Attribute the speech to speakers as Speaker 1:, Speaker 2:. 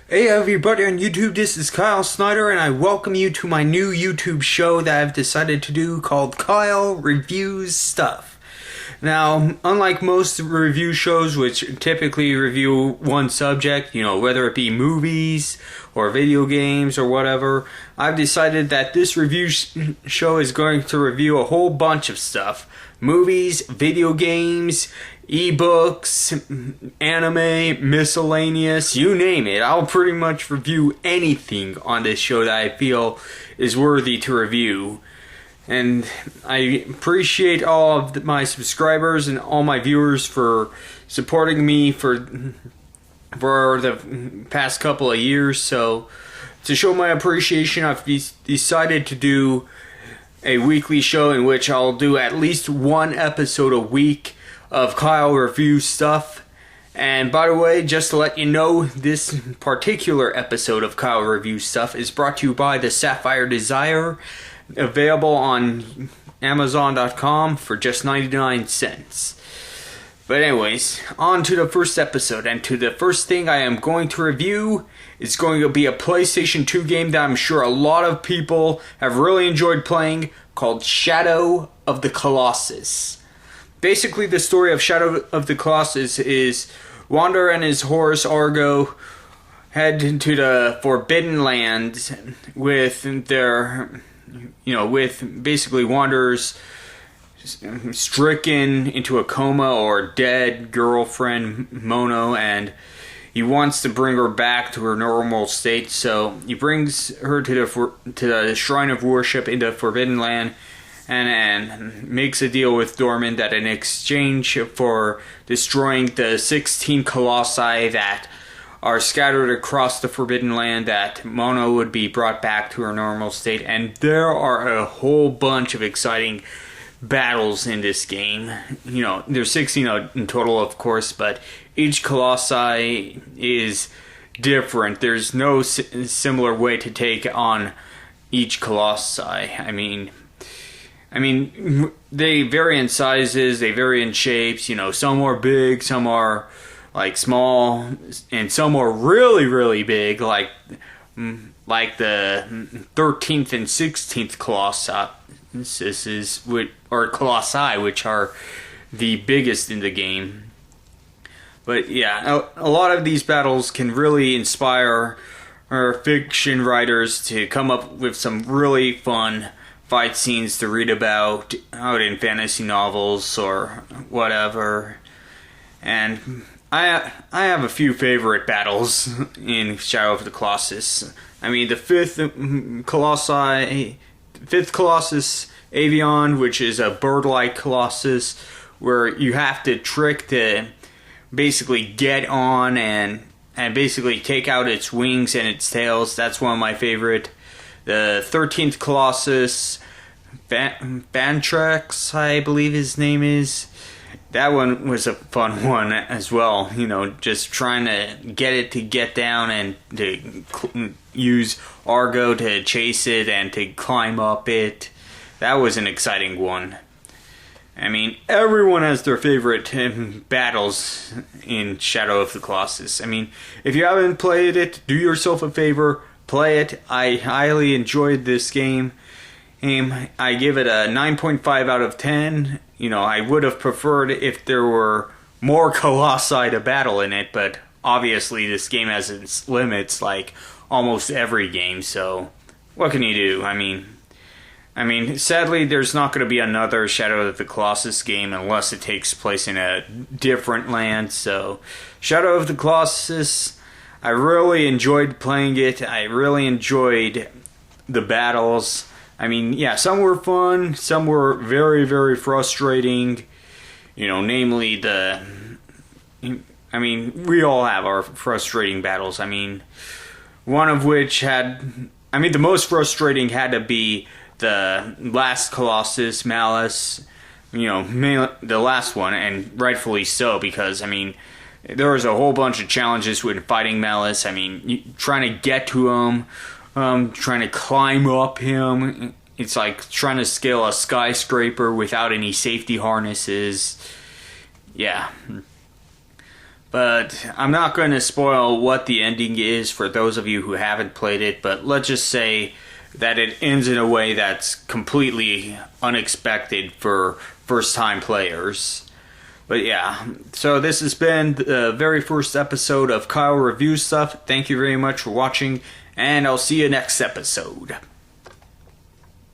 Speaker 1: Hey everybody on YouTube, this is Kyle Snyder and I welcome you to my new YouTube show that I've decided to do called Kyle Reviews Stuff. Now, unlike most review shows which typically review one subject, whether it be movies or video games or whatever, I've decided that this review show is going to review a whole bunch of stuff. Movies, video games, ebooks, anime, miscellaneous, you name it. I'll pretty much review anything on this show that I feel is worthy to review. And I appreciate all of my subscribers and all my viewers for supporting me for the past couple of years. So to show my appreciation, I've decided to do a weekly show in which I'll do at least one episode a week of Kyle Reviews Stuff. And by the way, just to let you know, this particular episode of Kyle Reviews Stuff is brought to you by the Sapphire Desire, available on Amazon.com for just 99 cents. But anyways, on to the first episode, and to the first thing I am going to review is going to be a PlayStation 2 game that I'm sure a lot of people have really enjoyed playing, called Shadow of the Colossus. Basically, the story of Shadow of the Colossus is Wander and his horse Argo head into the Forbidden Lands with their, with basically Wander's stricken into a coma or dead girlfriend Mono, and he wants to bring her back to her normal state. So he brings her to the shrine of worship in the Forbidden Land, and makes a deal with Dorman that in exchange for destroying the 16 colossi that are scattered across the Forbidden Land, that Mono would be brought back to her normal state. And there are a whole bunch of exciting battles in this game. There's 16 in total, of course, but each colossi is different. There's no similar way to take on each colossi. I mean, they vary in sizes, they vary in shapes, some are big, some are like small, and some are really, really big, like the 13th and 16th colossi, which are the biggest in the game. But yeah, a lot of these battles can really inspire our fiction writers to come up with some really fun fight scenes to read about out in fantasy novels or whatever. And I have a few favorite battles in Shadow of the Colossus. I mean, the fifth Colossus, Avion, which is a bird-like colossus, where you have to trick to basically get on and basically take out its wings and its tails. That's one of my favorite. The 13th Colossus, Bantrax, I believe his name is. That one was a fun one as well. Just trying to get it to get down and to use Argo to chase it and to climb up it. That was an exciting one. I mean, everyone has their favorite battles in Shadow of the Colossus. I mean, if you haven't played it, do yourself a favor, play it. I highly enjoyed this game. I give it a 9.5 out of 10. I would have preferred if there were more colossi to battle in it, but obviously this game has its limits, like almost every game, so what can you do? I mean, sadly, there's not going to be another Shadow of the Colossus game unless it takes place in a different land. So, Shadow of the Colossus, I really enjoyed playing it. I really enjoyed the battles. I mean, yeah, some were fun, some were very, very frustrating. Namely we all have our frustrating battles. One of which the most frustrating had to be the last Colossus, Malice, the last one, and rightfully so, because, there was a whole bunch of challenges with fighting Malice. Trying to get to him, trying to climb up him. It's like trying to scale a skyscraper without any safety harnesses. Yeah. But I'm not going to spoil what the ending is for those of you who haven't played it, but let's just say that it ends in a way that's completely unexpected for first-time players. But yeah, so this has been the very first episode of Kyle Reviews Stuff. Thank you very much for watching, and I'll see you next episode.